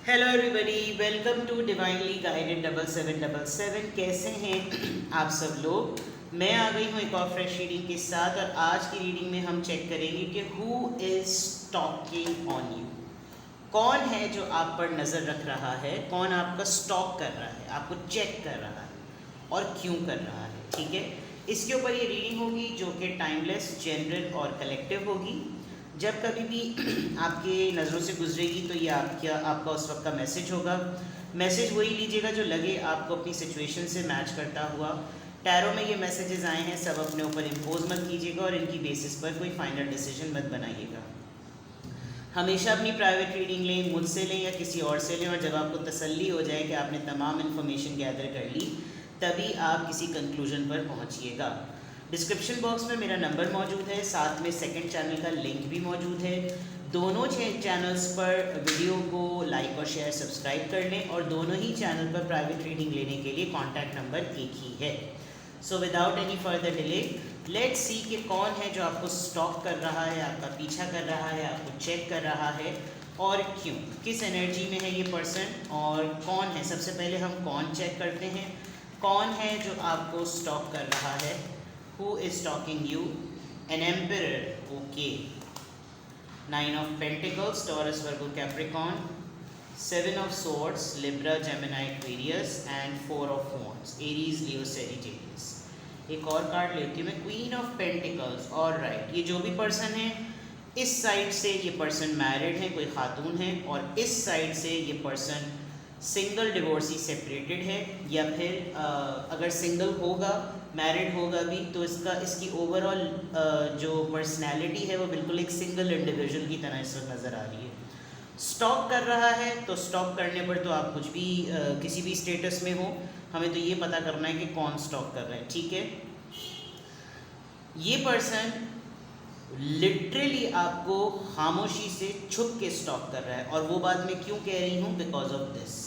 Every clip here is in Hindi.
Hello everybody, welcome to divinely guided 7777। कैसे हैं आप सब लोग। मैं आ गई हूँ एक और फ्रेश रीडिंग के साथ, और आज की रीडिंग में हम चेक करेंगे कि who is talking on you. कौन है जो आप पर नज़र रख रहा है, कौन आपका स्टॉक कर रहा है, आपको चेक कर रहा है और क्यों कर रहा है। ठीक है, इसके ऊपर ये रीडिंग होगी जो कि टाइमलेस, जनरल और कलेक्टिव होगी। जब कभी भी आपके नज़रों से गुजरेगी तो ये आपका उस वक्त का मैसेज होगा। मैसेज वही लीजिएगा जो लगे आपको अपनी सिचुएशन से मैच करता हुआ। टैरो में ये मैसेजेस आए हैं, सब अपने ऊपर इम्पोज मत कीजिएगा और इनकी बेसिस पर कोई फाइनल डिसीजन मत बनाइएगा। हमेशा अपनी प्राइवेट रीडिंग लें, मुझसे लें या किसी और से लें, और जब आपको तसल्ली हो जाए कि आपने तमाम इन्फॉर्मेशन गैदर कर ली, तभी आप किसी कंक्लूजन पर पहुंचिएगा। डिस्क्रिप्शन बॉक्स में मेरा नंबर मौजूद है, साथ में सेकंड चैनल का लिंक भी मौजूद है। दोनों चैनल्स पर वीडियो को लाइक और शेयर सब्सक्राइब कर लें, और दोनों ही चैनल पर प्राइवेट रीडिंग लेने के लिए कॉन्टैक्ट नंबर एक ही है। So without any further delay, let's see कि कौन है जो आपको स्टॉक कर रहा है, आपका पीछा कर रहा है, आपको चेक कर रहा है और क्यों, किस एनर्जी में है ये पर्सन और कौन है। सबसे पहले हम कौन चेक करते हैं। कौन है जो आपको स्टॉक कर रहा है, who is talking you. An emperor, okay. 9 of pentacles, Taurus, Virgo, Capricorn. 7 of swords, Libra, Gemini, Aquarius and 4 of wands, Aries, Leo, Sagittarius. एक और कार्ड लेती हूँ मैं, क्वीन ऑफ पेंटिकल्स। और राइट, ये जो भी पर्सन है, इस साइड से ये पर्सन मैरिड है, कोई खातून है, और इस साइड से ये पर्सन सिंगल, डिवोर्सी, सेपरेटेड है, या फिर अगर सिंगल होगा, मैरिड होगा भी, तो इसकी ओवरऑल जो पर्सनैलिटी है वो बिल्कुल एक सिंगल इंडिविजुअल की तरह इस वक्त नज़र आ रही है। स्टॉक कर रहा है, तो स्टॉक करने पर तो आप कुछ भी किसी भी स्टेटस में हो, हमें तो ये पता करना है कि कौन स्टॉक कर रहा है। ठीक है, ये पर्सन लिटरली आपको खामोशी से छुप के स्टॉक कर रहा है, और वो बात मैं क्यों कह रही हूँ, बिकॉज ऑफ दिस।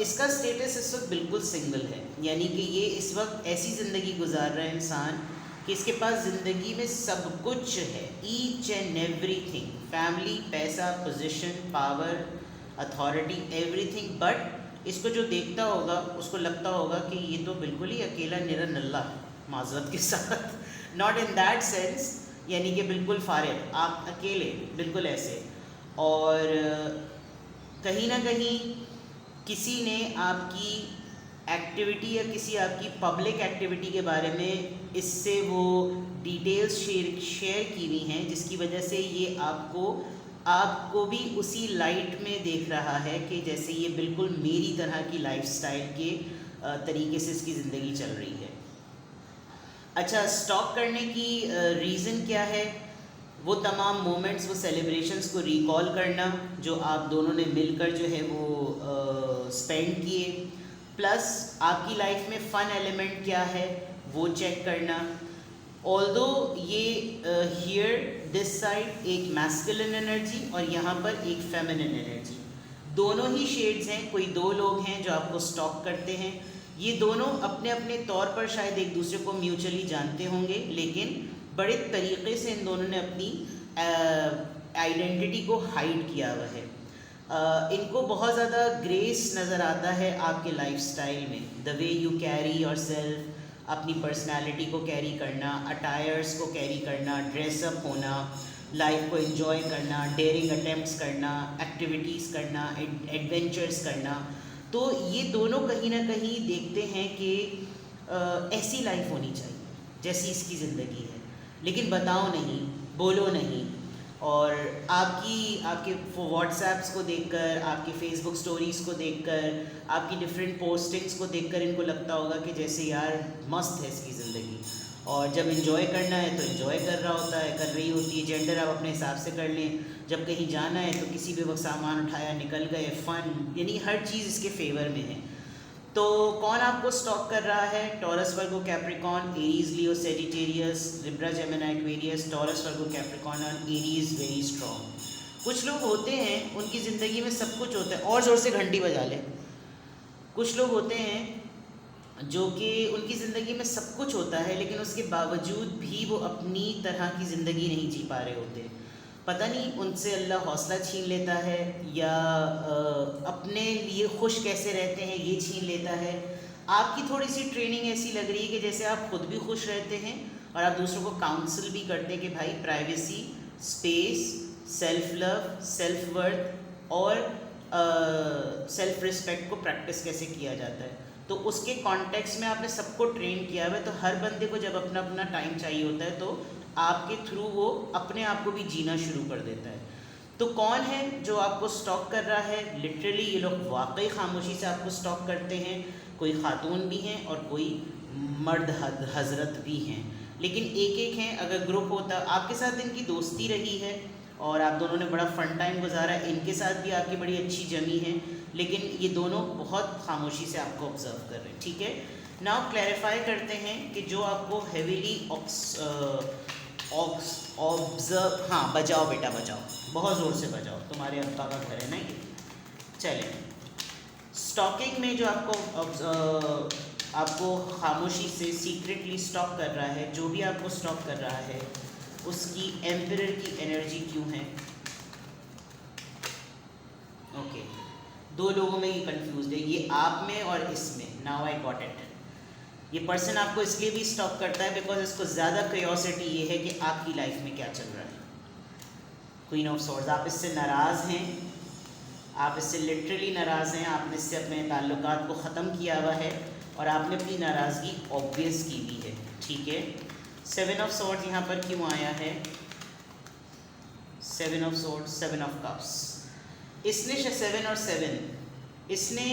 इसका स्टेटस इस वक्त बिल्कुल सिंगल है, यानी कि ये इस वक्त ऐसी ज़िंदगी गुजार रहा है इंसान कि इसके पास ज़िंदगी में सब कुछ है, ईच एंड एवरीथिंग, फैमिली, पैसा, position, power, authority, everything. But इसको जो देखता होगा उसको लगता होगा कि ये तो बिल्कुल ही अकेला निरा नल्ला, माजरत के साथ, नॉट इन दैट सेंस, यानी कि बिल्कुल फारिग, आप अकेले, बिल्कुल ऐसे। और कहीं ना कहीं किसी ने आपकी एक्टिविटी या किसी आपकी पब्लिक एक्टिविटी के बारे में इससे वो डिटेल्स शेयर की हुई हैं, जिसकी वजह से ये आपको भी उसी लाइट में देख रहा है कि जैसे ये बिल्कुल मेरी तरह की लाइफस्टाइल के तरीके से इसकी ज़िंदगी चल रही है। अच्छा, स्टॉक करने की रीज़न क्या है। वो तमाम मोमेंट्स, वो सेलिब्रेशंस को रिकॉल करना जो आप दोनों ने मिलकर जो है वो स्पेंड किए, प्लस आपकी लाइफ में फ़न एलिमेंट क्या है वो चेक करना। ऑल्दो ये हियर दिस साइड एक मैस्कुलिन एनर्जी और यहाँ पर एक फेमिनिन एनर्जी, दोनों ही शेड्स हैं। कोई दो लोग हैं जो आपको स्टॉक करते हैं, ये दोनों अपने अपने तौर पर शायद एक दूसरे को म्यूचुअली जानते होंगे, लेकिन बड़े तरीक़े से इन दोनों ने अपनी आइडेंटिटी को हाइड किया हुआ है। इनको बहुत ज़्यादा ग्रेस नज़र आता है आपके लाइफस्टाइल में, the way you carry your self, अपनी पर्सनालिटी को कैरी करना, अटायर्स को कैरी करना, ड्रेसअप होना, लाइफ को एंजॉय करना, डेयरिंग अटेम्प्ट्स करना, एक्टिविटीज़ करना, एडवेंचर्स करना। तो ये दोनों कहीं ना कहीं देखते हैं कि ऐसी लाइफ होनी चाहिए जैसी इसकी ज़िंदगी है, लेकिन बताओ नहीं, बोलो नहीं। और आपके व्हाट्सएप्स को देखकर, आपकी फेसबुक स्टोरीज़ को देखकर, आपकी डिफरेंट पोस्टिंग्स को देखकर इनको लगता होगा कि जैसे यार मस्त है इसकी ज़िंदगी, और जब इन्जॉय करना है तो इन्जॉय कर रहा होता है, कर रही होती है। जेंडर आप अपने हिसाब से कर लें, जब कहीं जाना है तो किसी भी वक्त सामान उठाया, निकल गए, फ़न, यानी हर चीज़ इसके फेवर में है। तो कौन आपको स्टॉक कर रहा है, Taurus, Virgo, Capricorn, Aries, Leo, Sagittarius, Libra, Gemini, Aquarius, Taurus, Virgo, Capricorn और एरीज वेरी स्ट्रॉन्ग। कुछ लोग होते हैं उनकी ज़िंदगी में सब कुछ होता है, और ज़ोर से घंटी बजा ले। कुछ लोग होते हैं जो कि उनकी ज़िंदगी में सब कुछ होता है, लेकिन उसके बावजूद भी वो अपनी तरह की ज़िंदगी नहीं जी पा रहे होते। पता नहीं उनसे अल्लाह हौसला छीन लेता है या अपने लिए खुश कैसे रहते हैं ये छीन लेता है। आपकी थोड़ी सी ट्रेनिंग ऐसी लग रही है कि जैसे आप खुद भी खुश रहते हैं और आप दूसरों को काउंसिल भी करते हैं कि भाई privacy, space, self love, self worth और सेल्फ रिस्पेक्ट को प्रैक्टिस कैसे किया जाता है। तो उसके कॉन्टेक्स्ट में आपने सबको ट्रेन किया हुआ है, तो हर बंदे को जब अपना अपना टाइम चाहिए होता है तो आपके थ्रू वो अपने आप को भी जीना शुरू कर देता है। तो कौन है जो आपको स्टॉक कर रहा है? लिटरली ये लोग वाकई खामोशी से आपको स्टॉक करते हैं। कोई खातून भी हैं और कोई मर्द हजरत भी हैं, लेकिन एक एक हैं। अगर ग्रुप होता, आपके साथ इनकी दोस्ती रही है और आप दोनों ने बड़ा फ़न टाइम गुजारा है, इनके साथ भी आपकी बड़ी अच्छी जमी है, लेकिन ये दोनों बहुत खामोशी से आपको ऑब्ज़र्व कर रहे हैं। ठीक है, नाउ क्लैरिफाई करते हैं कि जो आपको हेवीली ऑब्ज़र्व, हाँ बजाओ बेटा बजाओ, बहुत ज़ोर से बजाओ, तुम्हारे अब्बा का घर है ना ये। चलें, स्टॉकिंग में जो आपको खामोशी से सीक्रेटली स्टॉक कर रहा है, जो भी आपको स्टॉक कर रहा है उसकी एम्परर की एनर्जी क्यों है? ओके, दो लोगों में ये कंफ्यूज है, ये आप में और इसमें। Now I got it. ये पर्सन आपको इसलिए भी स्टॉक करता है बिकॉज इसको ज़्यादा क्यूरियोसिटी ये है कि आपकी लाइफ में क्या चल रहा है। क्वीन ऑफ सॉर्ड्स, आप इससे नाराज़ हैं, आप इससे लिटरली नाराज़ हैं, आपने इससे अपने ताल्लुकात को ख़त्म किया हुआ है और आपने अपनी नाराज़गी ऑब्वियस की भी है। ठीक है, 7 ऑफ सॉर्ड्स यहाँ पर क्यों आया है? 7 ऑफ सॉर्ड्स, 7 ऑफ कप्स। इसने 7 और 7, इसने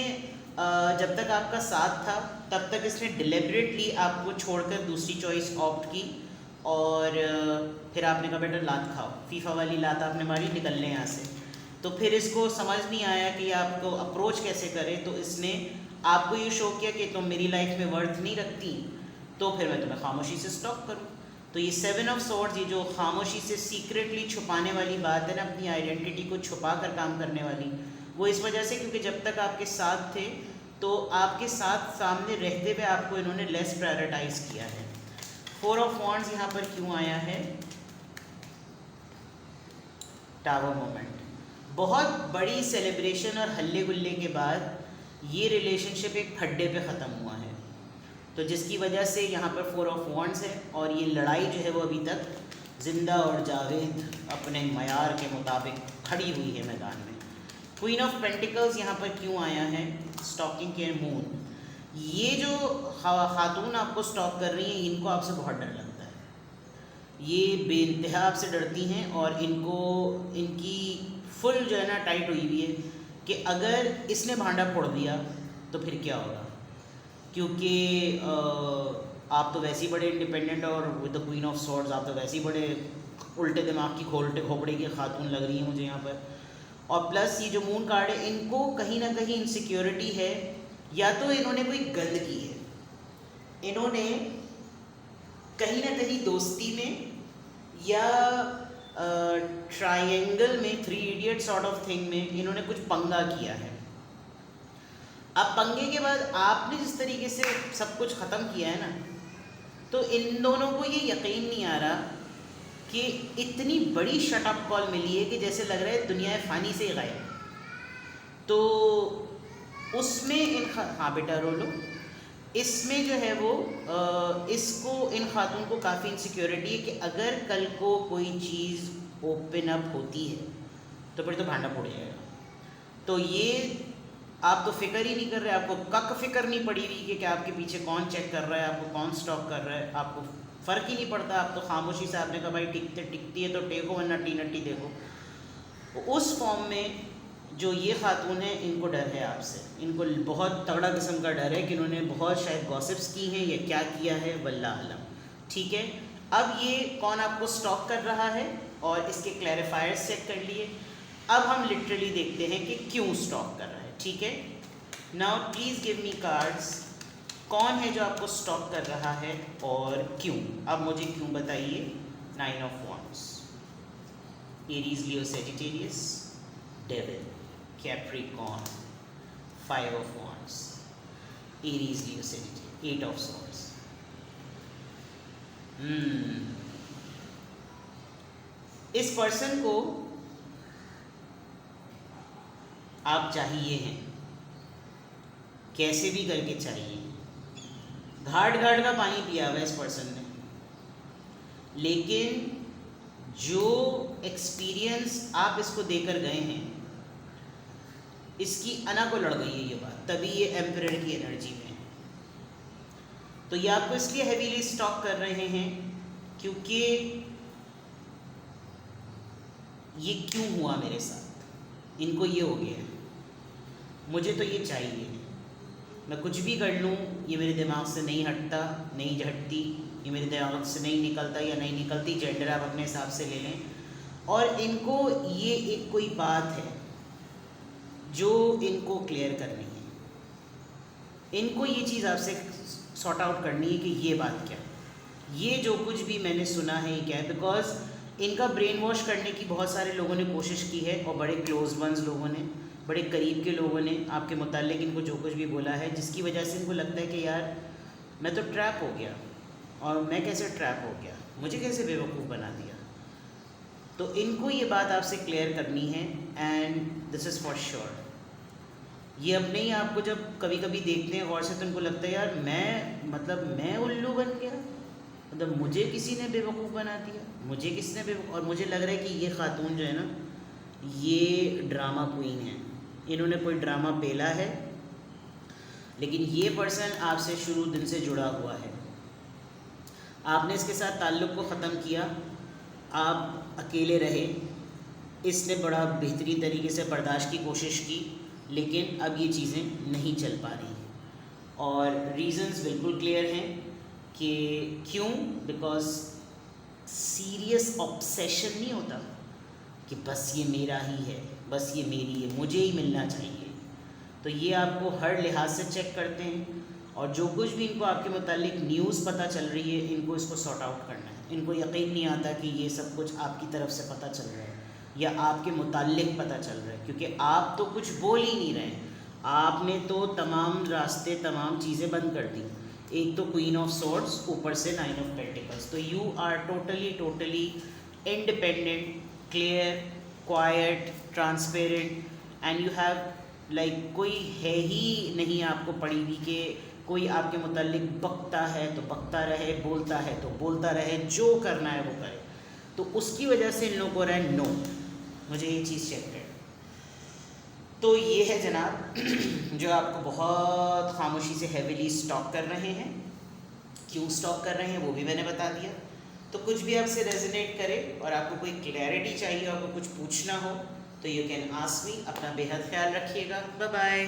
जब तक आपका साथ था तब तक इसने डिलिबरेटली आपको छोड़कर दूसरी चॉइस ऑप्ट की और फिर आपने कहा बेटा लात खाओ, फीफा वाली लात आपने मारी, निकलने यहाँ से। तो फिर इसको समझ नहीं आया कि आपको अप्रोच कैसे करे, तो इसने आपको ये शो किया कि तुम मेरी लाइफ में वर्थ नहीं रखती, तो फिर मैं तुम्हें खामोशी से स्टॉप करूँ। तो ये 7 ऑफ सॉर्ड्स, ये जो खामोशी से सीक्रेटली छुपाने वाली बात है ना, अपनी आइडेंटिटी को छुपा कर काम करने वाली, वो इस वजह से क्योंकि जब तक आपके साथ थे तो आपके साथ सामने रहते हुए आपको इन्होंने लेस प्रायोरिटाइज किया है। 4 ऑफ वॉन्ड्स यहाँ पर क्यों आया है? Tower moment. बहुत बड़ी सेलिब्रेशन और हल्ले गुल्ले के बाद ये रिलेशनशिप एक खड्डे पे ख़त्म हुआ है, तो जिसकी वजह से यहाँ पर 4 ऑफ वॉन्ड्स है और ये लड़ाई जो है वो अभी तक जिंदा और जावेद अपने मयार के मुताबिक खड़ी हुई है मैदान में। क्वीन ऑफ पेंटिकल्स यहाँ पर क्यों आया है? स्टॉकिंग के मून। ये जो खातून आपको स्टॉक कर रही हैं, इनको आपसे बहुत डर लगता है, ये बेइंतहा आपसे डरती हैं और इनको इनकी फुल जो है ना टाइट हुई हुई है कि अगर इसने भांडा फोड़ दिया तो फिर क्या होगा, क्योंकि आप तो वैसे ही बड़े इंडिपेंडेंट और with the queen of swords आप तो वैसे ही बड़े उल्टे दिमाग की खोलटे खोपड़े की खातून लग रही है मुझे यहाँ पर। और प्लस ये जो मून कार्ड है, इनको कहीं ना कहीं इनसिक्योरिटी है, या तो इन्होंने कोई गंद की है, इन्होंने कहीं ना कहीं दोस्ती में या ट्रायंगल में, 3 इडियट सॉर्ट ऑफ थिंग में इन्होंने कुछ पंगा किया है। अब पंगे के बाद आपने जिस तरीके से सब कुछ ख़त्म किया है ना, तो इन दोनों को ये यकीन नहीं आ रहा कि इतनी बड़ी शटअप कॉल मिली है कि जैसे लग रहा है दुनिया फ़ानी से गायब। तो उसमें हाँ बेटा रो लो, इसमें जो है वो इसको इन खातून को काफ़ी इनसिक्योरिटी है कि अगर कल को कोई चीज़ ओपन अप होती है तो फिर तो भांडा फोड़ जाएगा। तो ये आप तो फिक्र ही नहीं कर रहे, आपको कक फिक्र नहीं पड़ी हुई कि आपके पीछे कौन चेक कर रहा है, आपको कौन स्टॉक कर रहा है, आपको फ़र्क ही नहीं पड़ता। आप तो खामोशी से आपने कहा भाई टिकती है तो टेको वरना टी नट्टी देखो। उस फॉर्म में जो ये खातून है, इनको डर है आपसे, इनको बहुत तगड़ा किस्म का डर है कि इन्होंने बहुत शायद गॉसिप्स की हैं या क्या किया है, वल्लाह आलम। ठीक है, अब ये कौन आपको स्टॉक कर रहा है और इसके क्लैरिफायर्स चेक कर लिए। अब हम लिटरली देखते हैं कि क्यों स्टॉक कर रहा है। ठीक है, now please give me cards, कौन है जो आपको स्टॉक कर रहा है और क्यों? अब मुझे क्यों बताइए। 9 of wands, Aries, Leo, Sagittarius, devil, Capricorn, 5 of wands, Aries, Leo, Sagittarius, 8 of swords. इस पर्सन को आप चाहिए हैं, कैसे भी करके चाहिए। घाट घाट का पानी पिया हुआ है इस पर्सन ने, लेकिन जो एक्सपीरियंस आप इसको देकर गए हैं, इसकी अना को लड़ गई है ये बात, तभी ये एम्परर की एनर्जी में है। तो ये आपको इसलिए हैवीली स्टॉक कर रहे हैं क्योंकि ये क्यों हुआ मेरे साथ, इनको ये हो गया, मुझे तो ये चाहिए, मैं कुछ भी कर लूँ ये मेरे दिमाग से नहीं हटता, नहीं हटती, ये मेरे दिमाग से नहीं निकलता या नहीं निकलती, जेंडर आप अपने हिसाब से ले लें। और इनको ये एक कोई बात है जो इनको क्लियर करनी है, इनको ये चीज़ आपसे सॉर्ट आउट करनी है कि ये बात क्या, ये जो कुछ भी मैंने सुना है ये क्या है। बिकॉज इनका ब्रेन वॉश करने की बहुत सारे लोगों ने कोशिश की है, और बड़े क्लोज वंस लोगों ने, बड़े करीब के लोगों ने आपके मुताल्लिक इनको जो कुछ भी बोला है, जिसकी वजह से इनको लगता है कि यार मैं तो ट्रैप हो गया, और मैं कैसे ट्रैप हो गया, मुझे कैसे बेवकूफ़ बना दिया। तो इनको ये बात आपसे क्लियर करनी है, and this is for sure. ये अपने ही आपको जब कभी कभी देखते हैं गौर से, तो इनको लगता है यार मैं उल्लू बन गया, मतलब मुझे किसी ने बेवकूफ़ बना दिया, मुझे किसने बेवकूफ़। और मुझे लग रहा है कि ये खातून जो है ना, ये ड्रामा क्वीन है, इन्होंने कोई ड्रामा पेला है, लेकिन ये पर्सन आपसे शुरू दिन से जुड़ा हुआ है। आपने इसके साथ ताल्लुक़ को ख़त्म किया, आप अकेले रहे, इसने बड़ा बेहतरीन तरीके से बर्दाश्त की कोशिश की, लेकिन अब ये चीज़ें नहीं चल पा रही। और रीज़न्स बिल्कुल क्लियर हैं कि क्यों, बिकॉज सीरियस ऑब्सेशन नहीं होता कि बस ये मेरा ही है, बस ये मेरी है, मुझे ही मिलना चाहिए। तो ये आपको हर लिहाज से चेक करते हैं, और जो कुछ भी इनको आपके मुतालिक न्यूज़ पता चल रही है, इनको इसको सॉर्ट आउट करना है। इनको यकीन नहीं आता कि ये सब कुछ आपकी तरफ से पता चल रहा है या आपके मुताल्लिक पता चल रहा है, क्योंकि आप तो कुछ बोल ही नहीं रहे, आपने तो तमाम रास्ते, तमाम चीज़ें बंद कर दी। एक तो क्वीन ऑफ सोर्ड्स, ऊपर से 9 ऑफ पेंटिकल्स। तो you are totally independent, clear, quite, transparent, and you have like कोई है ही नहीं आपको पड़ी हुई कि कोई आपके मुताल्लिक बकता है तो बकता रहे, बोलता है तो बोलता रहे, जो करना है वो करे। तो उसकी वजह से इन लोगों को रहा है नो, मुझे ये चीज़ चेक कर। तो ये है जनाब जो आपको बहुत खामोशी से हैवीली स्टॉक कर रहे हैं। क्यों स्टॉक कर रहे हैं वो भी मैंने बता दिया। तो कुछ भी आपसे रेजोनेट करे और आपको कोई क्लैरिटी चाहिए, आपको कुछ पूछना हो, तो यू कैन आस्क मी। अपना बेहद ख्याल रखिएगा। Bye bye.